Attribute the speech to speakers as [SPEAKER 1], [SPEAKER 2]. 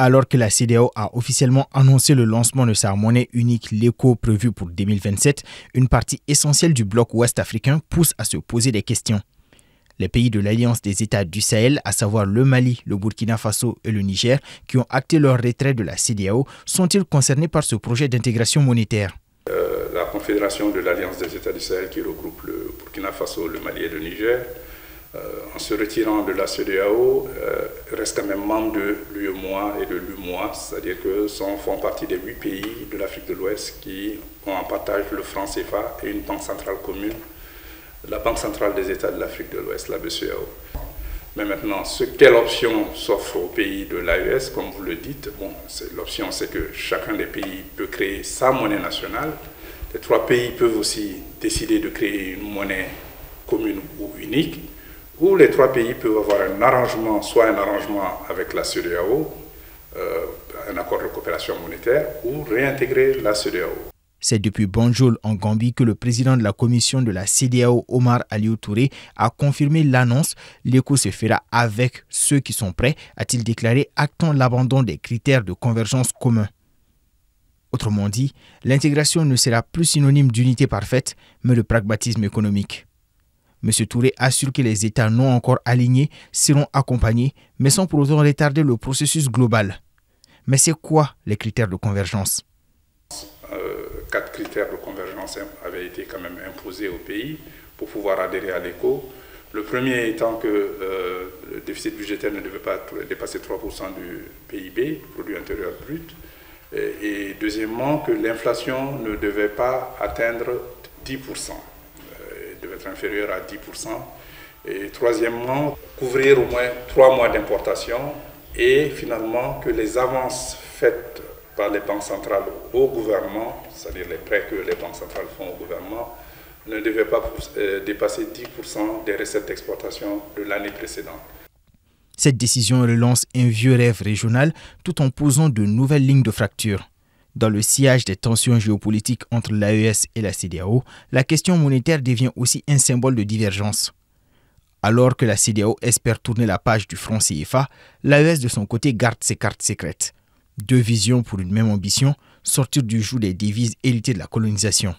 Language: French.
[SPEAKER 1] Alors que la CEDEAO a officiellement annoncé le lancement de sa monnaie unique, l'ECO, prévue pour 2027, une partie essentielle du bloc ouest africain pousse à se poser des questions. Les pays de l'Alliance des États du Sahel, à savoir le Mali, le Burkina Faso et le Niger, qui ont acté leur retrait de la CEDEAO, sont-ils concernés par ce projet d'intégration monétaire?
[SPEAKER 2] La Confédération de l'Alliance des États du Sahel, qui regroupe le Burkina Faso, le Mali et le Niger, en se retirant de la CEDEAO, reste quand même membre de l'UEMOA et de l'UMOA, c'est-à-dire que font partie des 8 pays de l'Afrique de l'Ouest qui ont en partage le franc CFA et une banque centrale commune, la Banque centrale des États de l'Afrique de l'Ouest, la BCEAO. Mais maintenant, quelle option s'offre aux pays de l'AES, comme vous le dites? L'option, c'est que chacun des pays peut créer sa monnaie nationale. Les 3 pays peuvent aussi décider de créer une monnaie commune ou unique, où les 3 pays peuvent avoir un arrangement, soit un arrangement avec la CEDEAO, un accord de coopération monétaire, ou réintégrer la CEDEAO.
[SPEAKER 1] C'est depuis Banjul, en Gambie, que le président de la commission de la CEDEAO, Omar Aliou Touré, a confirmé l'annonce. L'ECO se fera avec ceux qui sont prêts, a-t-il déclaré, actant l'abandon des critères de convergence communs. Autrement dit, l'intégration ne sera plus synonyme d'unité parfaite, mais de pragmatisme économique. M. Touré assure que les États non encore alignés seront accompagnés, mais sans pour autant retarder le processus global. Mais c'est quoi les critères de convergence?
[SPEAKER 2] 4 critères de convergence avaient été quand même imposés au pays pour pouvoir adhérer à l'ECO. Le premier étant que le déficit budgétaire ne devait pas dépasser 3% du PIB, produit intérieur brut. Et deuxièmement, que l'inflation ne devait pas atteindre 10%. Devait être inférieur à 10%. Et troisièmement, couvrir au moins 3 mois d'importation et finalement que les avances faites par les banques centrales au gouvernement, c'est-à-dire les prêts que les banques centrales font au gouvernement, ne devaient pas dépasser 10% des recettes d'exportation de l'année précédente.
[SPEAKER 1] Cette décision relance un vieux rêve régional tout en posant de nouvelles lignes de fracture. Dans le sillage des tensions géopolitiques entre l'AES et la CEDEAO, la question monétaire devient aussi un symbole de divergence. Alors que la CEDEAO espère tourner la page du franc CFA, l'AES de son côté garde ses cartes secrètes. 2 visions pour une même ambition, sortir du joug des devises héritées de la colonisation.